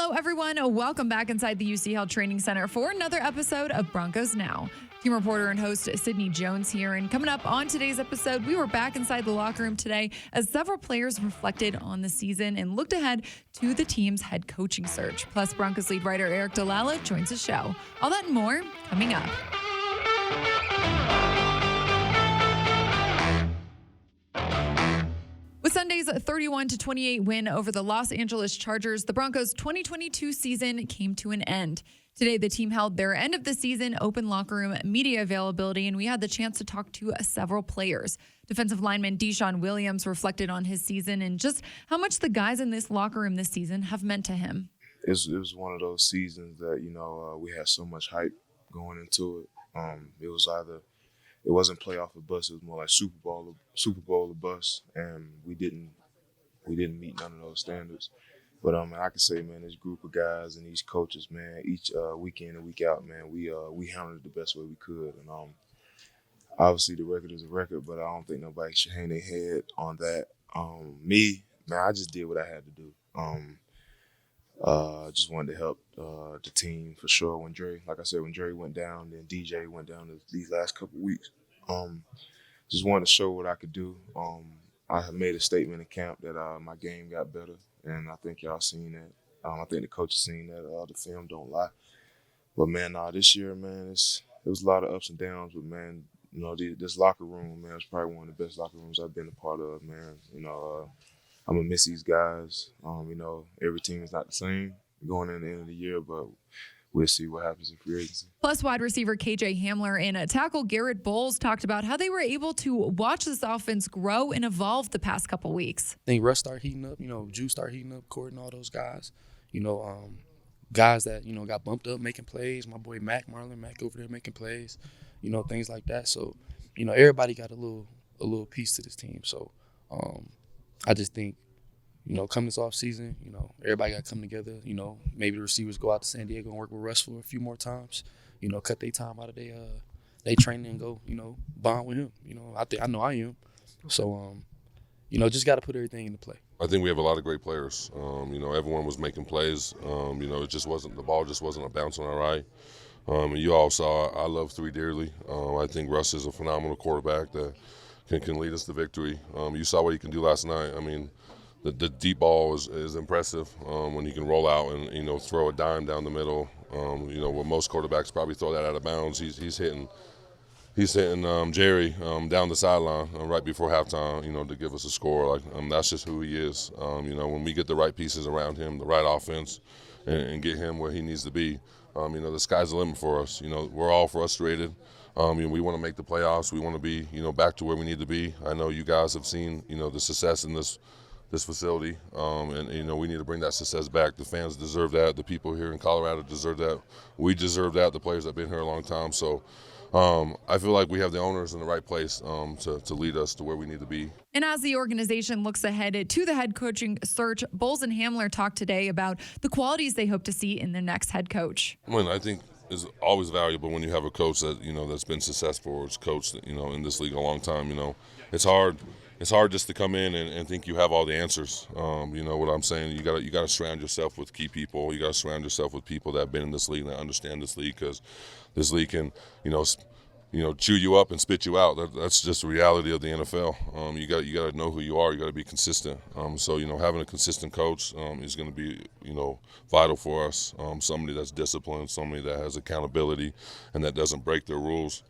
Hello, everyone. Welcome back inside the UC Health Training Center for another episode of Broncos Now. Team reporter and host Sydney Jones here. And coming up on today's episode, we were back inside the locker room today as several players reflected on the season and looked ahead to the team's head coaching search. Plus, Broncos lead writer Aric DiLalla joins the show. All that and more coming up. With Sunday's 31-28 win over the Los Angeles Chargers, the Broncos' 2022 season came to an end. Today, the team held their end of the season open locker room media availability, and we had the chance to talk to several players. Defensive lineman Deshaun Williams reflected on his season and just how much the guys in this locker room this season have meant to him. It was one of those seasons that, we had so much hype going into it. It wasn't playoff or bust. It was more like Super Bowl or bust, and we didn't meet none of those standards. But I can say, man, this group of guys and these coaches, man, each week in and week out, man, we handled it the best way we could. And obviously the record is a record, but I don't think nobody should hang their head on that. Me, man, I just did what I had to do. Just wanted to help the team for sure. When Dre went down, then DJ went down these last couple weeks. Just wanted to show what I could do. I have made a statement in camp that my game got better, and I think y'all seen that. I think the coach has seen that. The film don't lie. But man, this year, man, it was a lot of ups and downs. But man, this locker room, man, it's probably one of the best locker rooms I've been a part of, man. I'm gonna miss these guys. Every team is not the same going in the end of the year, but we'll see what happens in free agency. Plus, wide receiver KJ Hamler and tackle Garett Bolles talked about how they were able to watch this offense grow and evolve the past couple weeks. I think Russ started heating up, Juice started heating up, Court and all those guys. Guys that, got bumped up making plays. My boy Marlon Mack over there making plays, things like that. So, everybody got a little piece to this team. So, I just think, come this off season, everybody got to come together. Maybe the receivers go out to San Diego and work with Russ for a few more times. Cut their time out of they training and go, bond with him. I know I am. So, just got to put everything into play. I think we have a lot of great players. Everyone was making plays. The ball just wasn't bouncing all right. And you all saw I love 3 dearly. I think Russ is a phenomenal quarterback that can lead us to victory. You saw what he can do last night. I mean, the deep ball is impressive when he can roll out and throw a dime down the middle. Where most quarterbacks probably throw that out of bounds. He's hitting Jerry down the sideline right before halftime. To give us a score. That's just who he is. When we get the right pieces around him, the right offense, and get him where he needs to be. The sky's the limit for us. We're all frustrated. We want to make the playoffs. We want to be, back to where we need to be. I know you guys have seen, the success in this facility, and we need to bring that success back. The fans deserve that. The people here in Colorado deserve that. We deserve that. The players that have been here a long time. So I feel like we have the owners in the right place to lead us to where we need to be. And as the organization looks ahead to the head coaching search, Bolles and Hamler talked today about the qualities they hope to see in their next head coach. I think it's always valuable when you have a coach that that's been successful or has coached in this league a long time. It's hard. It's hard just to come in and think you have all the answers. You know what I'm saying? You got to surround yourself with key people. You got to surround yourself with people that have been in this league and that understand this league, because this league can, chew you up and spit you out. That's just the reality of the NFL. You got to know who you are. You got to be consistent. So having a consistent coach is going to be vital for us. Somebody that's disciplined, somebody that has accountability, and that doesn't break their rules.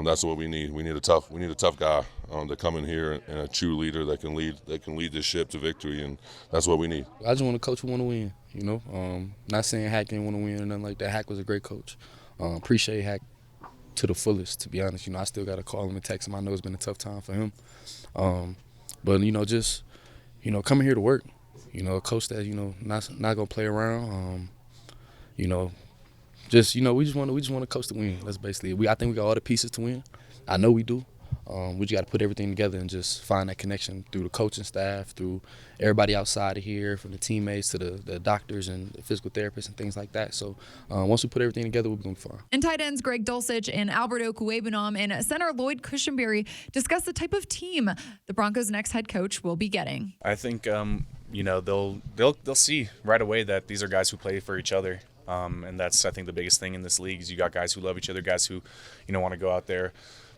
That's what we need. We need a tough guy to come in here and a true leader that can lead this ship to victory, and that's what we need. I just want a coach who want to win. Not saying Hack didn't want to win or nothing like that. Hack was a great coach. Appreciate Hack to the fullest, to be honest. I still got to call him and text him. I know it's been a tough time for him. But just coming here to work. A coach that not gonna play around. We just want to coach to win. That's basically it. I think we got all the pieces to win. I know we do. we just got to put everything together and just find that connection through the coaching staff, through everybody outside of here, from the teammates to the doctors and the physical therapists and things like that. So once we put everything together, we'll be going to be fine. And tight ends Greg Dulcich and Alberto Cuebanam and center Lloyd Cushenberry discuss the type of team the Broncos' next head coach will be getting. I think they'll see right away that these are guys who play for each other. And that's, I think, the biggest thing in this league is you got guys who love each other, guys who, want to go out there,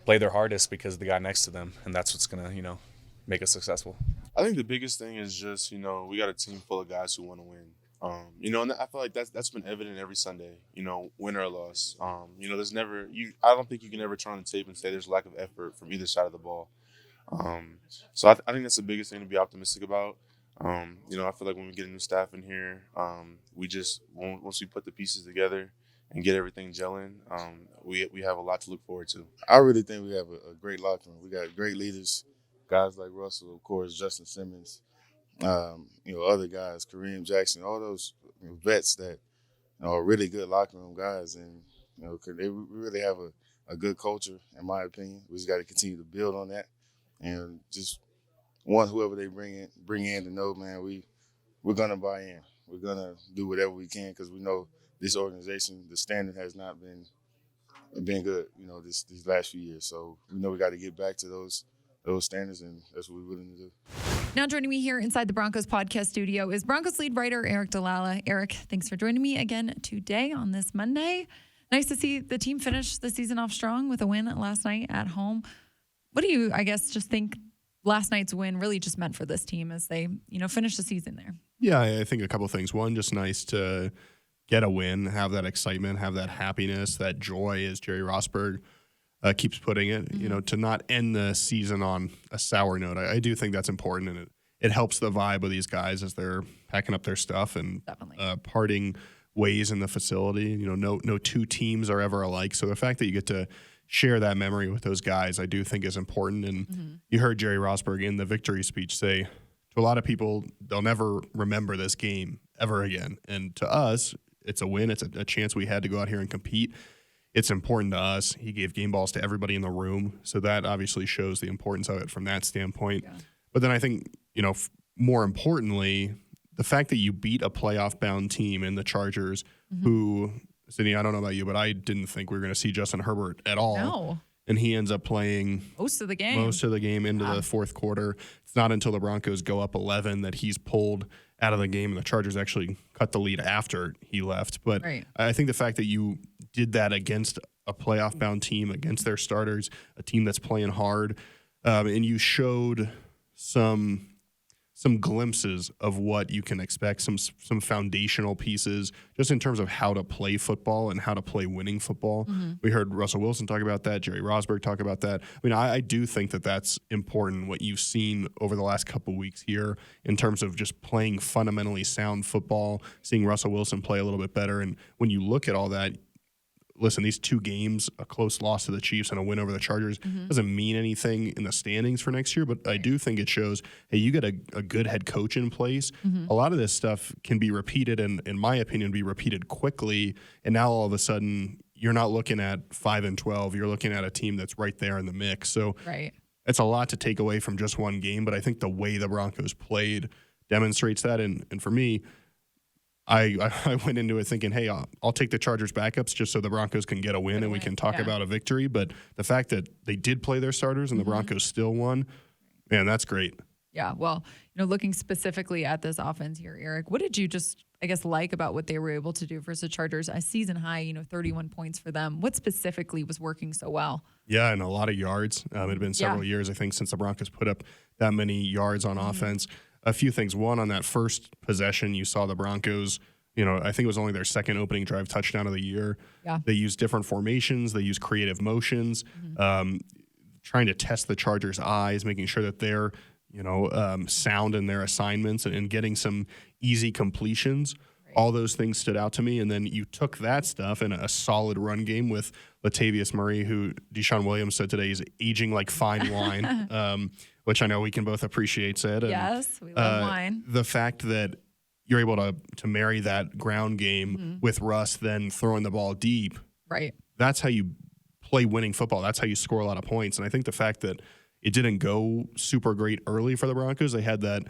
play their hardest because of the guy next to them, and that's what's going to, make us successful. I think the biggest thing is just, we got a team full of guys who want to win. And I feel like that's been evident every Sunday, win or loss. There's never I don't think you can ever turn on the tape and say there's lack of effort from either side of the ball. So I think that's the biggest thing to be optimistic about. I feel like when we get a new staff in here, we just once we put the pieces together and get everything gelling, we have a lot to look forward to. I really think we have a great locker room. We got great leaders, guys like Russell, of course, Justin Simmons, other guys, Kareem Jackson, all those vets that are really good locker room guys, and we really have a good culture, in my opinion. We just got to continue to build on that, and just want whoever they bring in to know, man, we're gonna buy in. We're gonna do whatever we can because we know this organization, the standard has not been good, these last few years. So we know we got to get back to those standards, and that's what we're willing to do. Now joining me here inside the Broncos podcast studio is Broncos lead writer Aric DiLalla. Aric, thanks for joining me again today on this Monday. Nice to see the team finish the season off strong with a win last night at home. What do you, just think last night's win really just meant for this team as they, finish the season there? Yeah, I think a couple of things. One, just nice to get a win, have that excitement, have that happiness, that joy, as Jerry Rosburg keeps putting it, to not end the season on a sour note. I do think that's important, and it helps the vibe of these guys as they're packing up their stuff and parting ways in the facility. No two teams are ever alike. So the fact that you get to share that memory with those guys, I do think is important. And you heard Jerry Rosburg in the victory speech say, to a lot of people, they'll never remember this game ever again. And to us, it's a win. It's a chance we had to go out here and compete. It's important to us. He gave game balls to everybody in the room. So that obviously shows the importance of it from that standpoint. Yeah. But then I think, more importantly, the fact that you beat a playoff-bound team in the Chargers who, Sydney, I don't know about you, but I didn't think we were going to see Justin Herbert at all. No. And he ends up playing most of the game into the fourth quarter. It's not until the Broncos go up 11 that he's pulled out of the game, and the Chargers actually cut the lead after he left. But I think the fact that you did that against a playoff-bound team, against their starters, a team that's playing hard, and you showed some glimpses of what you can expect, some foundational pieces just in terms of how to play football and how to play winning football. We heard Russell Wilson talk about that, Jerry Rosburg talk about that. I mean, I do think that that's important, what you've seen over the last couple of weeks here in terms of just playing fundamentally sound football, seeing Russell Wilson play a little bit better. And when you look at all that, listen, these two games, a close loss to the Chiefs and a win over the Chargers, doesn't mean anything in the standings for next year, but I do think it shows, hey, you get a good head coach in place. A lot of this stuff can be repeated, and in my opinion, be repeated quickly, and now all of a sudden, you're not looking at 5-12, you're looking at a team that's right there in the mix. So it's a lot to take away from just one game, but I think the way the Broncos played demonstrates that, and for me, I went into it thinking, hey, I'll take the Chargers backups just so the Broncos can get a win and we can talk about a victory. But the fact that they did play their starters and the Broncos still won, man, that's great. Yeah, well, looking specifically at this offense here, Aric, what did you just, like about what they were able to do versus the Chargers? A season high, 31 points for them. What specifically was working so well? Yeah, and a lot of yards. It had been several years, I think, since the Broncos put up that many yards on offense. A few things. One, on that first possession, you saw the Broncos, I think it was only their second opening drive touchdown of the year. Yeah. They used different formations. They used creative motions, trying to test the Chargers' eyes, making sure that they're, sound in their assignments and getting some easy completions. All those things stood out to me. And then you took that stuff in a solid run game with Latavius Murray, who Deshaun Williams said today is aging like fine wine, which I know we can both appreciate, said. Yes, we love wine. The fact that you're able to marry that ground game with Russ then throwing the ball deep. Right. That's how you play winning football. That's how you score a lot of points. And I think the fact that it didn't go super great early for the Broncos, they had that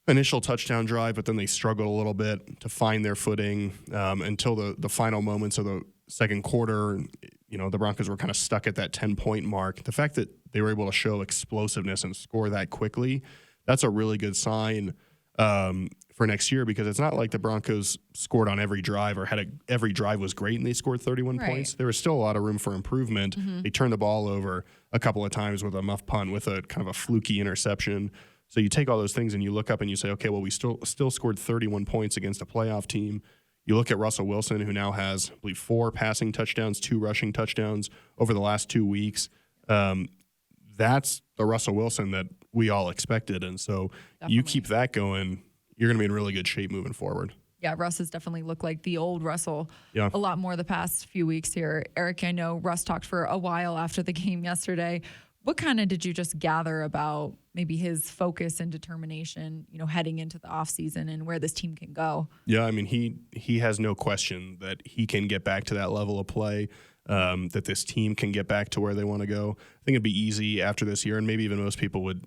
initial touchdown drive, but then they struggled a little bit to find their footing until the final moments of the second quarter. The Broncos were kind of stuck at that 10-point mark. The fact that they were able to show explosiveness and score that quickly, that's a really good sign for next year, because it's not like the Broncos scored on every drive or every drive was great and they scored 31 points. There was still a lot of room for improvement. They turned the ball over a couple of times with a muff punt, with a kind of a fluky interception. So you take all those things and you look up and you say, okay, well, we still scored 31 points against a playoff team. You look at Russell Wilson, who now has, I believe, 4 passing touchdowns, 2 rushing touchdowns over the last 2 weeks. That's the Russell Wilson that we all expected. And so you keep that going, you're going to be in really good shape moving forward. Yeah, Russ has definitely looked like the old Russell a lot more the past few weeks here. Aric, I know Russ talked for a while after the game yesterday. What kind of did you just gather about maybe his focus and determination, heading into the offseason and where this team can go? Yeah, I mean, he has no question that he can get back to that level of play, that this team can get back to where they want to go. I think it'd be easy after this year, and maybe even most people would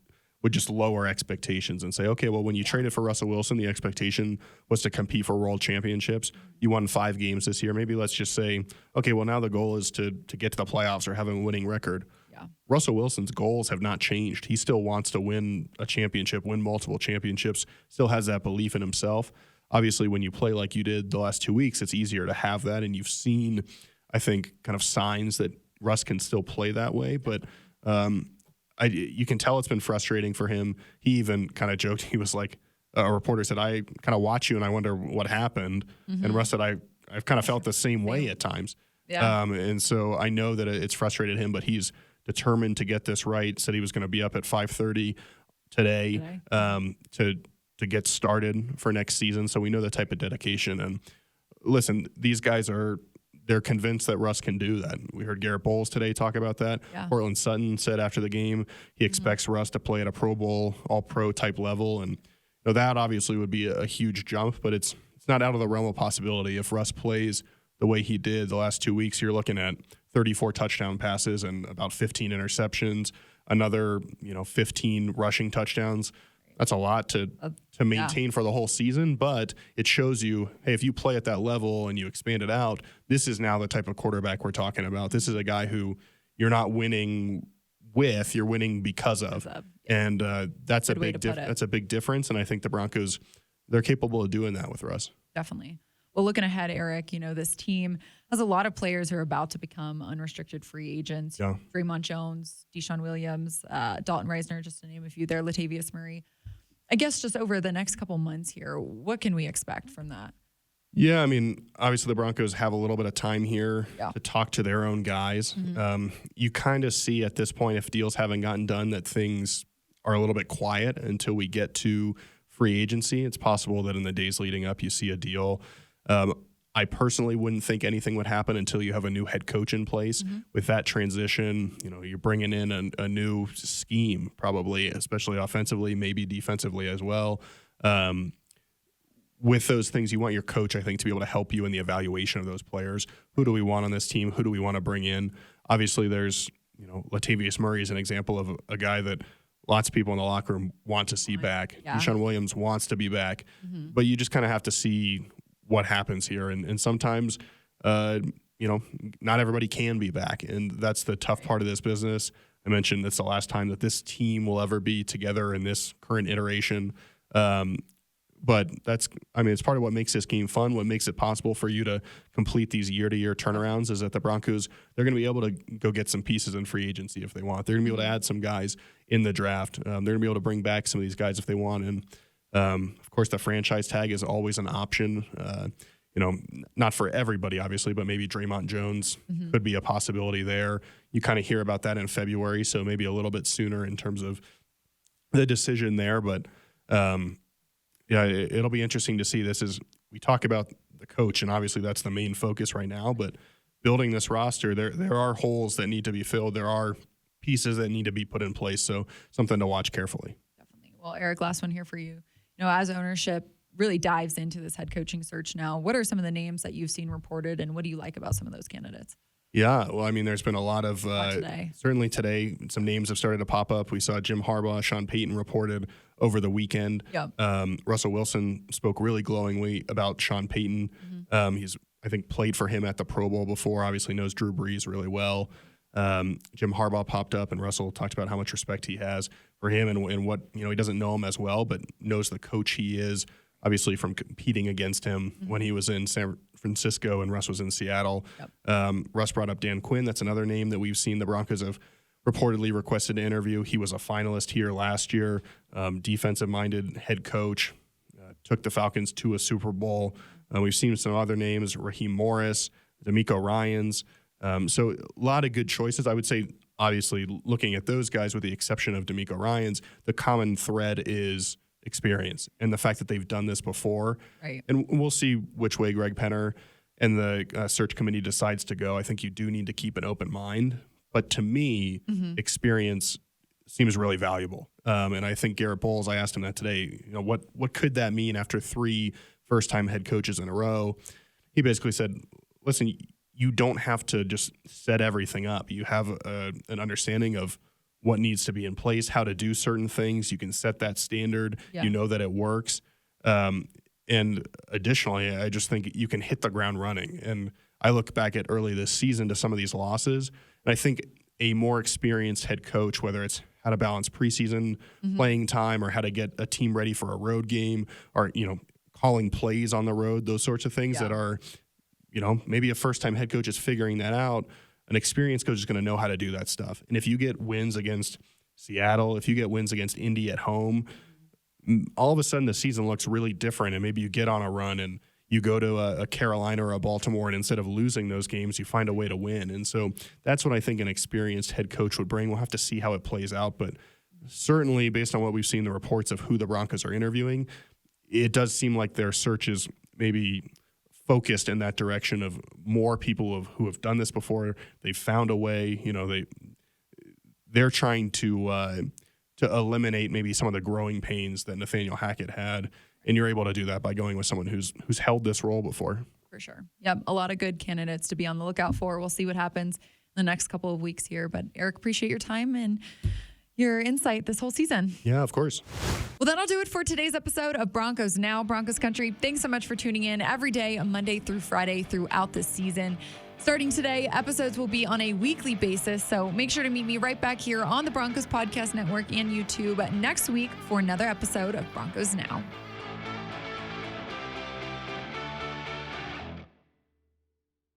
just lower expectations and say, okay, well, when you traded for Russell Wilson, the expectation was to compete for world championships. You won 5 games this year. Maybe let's just say, okay, well, now the goal is to get to the playoffs or have a winning record. Yeah. Russell Wilson's goals have not changed. He still wants to win a championship, win multiple championships, still has that belief in himself. Obviously, when you play like you did the last 2 weeks, it's easier to have that, and you've seen, I think, kind of signs that Russ can still play that way, but you can tell it's been frustrating for him. He even kind of joked. He was like, a reporter said, I kind of watch you and I wonder what happened. And Russ said, I've kind of felt the same way at times. Yeah. And so I know that it's frustrated him, but he's determined to get this right. Said he was going to be up at 5:30 today to get started for next season. So we know the type of dedication. And listen, these guys they're convinced that Russ can do that. We heard Garett Bolles today talk about that. Yeah. Cortland Sutton said after the game he expects Russ to play at a Pro Bowl, all-pro type level. And that obviously would be a huge jump, but it's not out of the realm of possibility. If Russ plays the way he did the last 2 weeks, you're looking at 34 touchdown passes and about 15 interceptions, another 15 rushing touchdowns. That's a lot to maintain for the whole season, but it shows you, hey, if you play at that level and you expand it out, this is now the type of quarterback we're talking about. This is a guy who you're not winning with, you're winning because of. And that's a big difference, and I think the Broncos, they're capable of doing that with Russ. Definitely. Well, looking ahead, Aric, this team has a lot of players who are about to become unrestricted free agents. Yeah. Draymond Jones, Deshaun Williams, Dalton Reisner, just to name a few there, Latavius Murray. I guess just over the next couple months here, what can we expect from that? Yeah, I mean, obviously the Broncos have a little bit of time here to talk to their own guys. You kind of see at this point, if deals haven't gotten done, that things are a little bit quiet until we get to free agency. It's possible that in the days leading up, you see a deal. I personally wouldn't think anything would happen until you have a new head coach in place. With that transition, you're bringing in a new scheme, probably, especially offensively, maybe defensively as well. With those things, you want your coach, I think, to be able to help you in the evaluation of those players. Who do we want on this team? Who do we want to bring in? Obviously, there's, Latavius Murray is an example of a guy that lots of people in the locker room want to see back. Yeah. Deshaun Williams wants to be back. But you just kind of have to see what happens here. And sometimes, not everybody can be back. And that's the tough part of this business. I mentioned it's the last time that this team will ever be together in this current iteration. But it's part of what makes this game fun. What makes it possible for you to complete these year-to-year turnarounds is that the Broncos, they're going to be able to go get some pieces in free agency if they want. They're going to be able to add some guys in the draft. They're going to be able to bring back some of these guys if they want. And, of course, the franchise tag is always an option. Not for everybody, obviously, but maybe Draymond Jones could be a possibility there. You kind of hear about that in February, so maybe a little bit sooner in terms of the decision there. But, it'll be interesting to see. We talk about the coach, and obviously that's the main focus right now, but building this roster, there are holes that need to be filled. There are pieces that need to be put in place, so something to watch carefully. Definitely. Well, Aric, last one here for you. As ownership really dives into this head coaching search now, what are some of the names that you've seen reported, and what do you like about some of those candidates? Yeah, well, I mean, there's been a lot of today. Certainly today, some names have started to pop up. We saw Jim Harbaugh, Sean Payton reported over the weekend. Yep. Russell Wilson spoke really glowingly about Sean Payton. He's, I think, played for him at the Pro Bowl before. Obviously, knows Drew Brees really well. Jim Harbaugh popped up, and Russell talked about how much respect he has for him and what, he doesn't know him as well, but knows the coach he is. Obviously, from competing against him when he was in San Francisco and Russ was in Seattle. Yep. Russ brought up Dan Quinn. That's another name that we've seen the Broncos have reportedly requested to interview. He was a finalist here last year, defensive-minded head coach, took the Falcons to a Super Bowl. We've seen some other names, Raheem Morris, D'Amico Ryans. So a lot of good choices. I would say, obviously, looking at those guys, with the exception of D'Amico Ryans, the common thread is experience and the fact that they've done this before. Right. And we'll see which way Greg Penner and the search committee decides to go. I think you do need to keep an open mind. But to me, experience seems really valuable. And I think Garett Bolles, I asked him that today, what could that mean after 3 first-time head coaches in a row? He basically said, listen, you don't have to just set everything up. You have an understanding of what needs to be in place, how to do certain things. You can set that standard. Yeah. You know that it works. And additionally, I just think you can hit the ground running. And I look back at early this season to some of these losses, and I think a more experienced head coach, whether it's how to balance preseason playing time or how to get a team ready for a road game or, calling plays on the road, those sorts of things that are, maybe a first-time head coach is figuring that out. An experienced coach is going to know how to do that stuff. And if you get wins against Seattle, if you get wins against Indy at home, all of a sudden the season looks really different. And maybe you get on a run and you go to a Carolina or a Baltimore, and instead of losing those games, you find a way to win. And so that's what I think an experienced head coach would bring. We'll have to see how it plays out. But certainly, based on what we've seen, the reports of who the Broncos are interviewing, it does seem like their search is maybe focused in that direction of more people who have done this before. They've found a way. They're trying to eliminate maybe some of the growing pains that Nathaniel Hackett had, and you're able to do that by going with someone who's held this role before. For sure. Yep, a lot of good candidates to be on the lookout for. We'll see what happens in the next couple of weeks here. But Aric, appreciate your time and your insight this whole season. Yeah, of course. Well, that'll do it for today's episode of Broncos Now, Broncos Country. Thanks so much for tuning in every day, Monday through Friday throughout this season. Starting today, episodes will be on a weekly basis, so make sure to meet me right back here on the Broncos Podcast Network and YouTube next week for another episode of Broncos Now.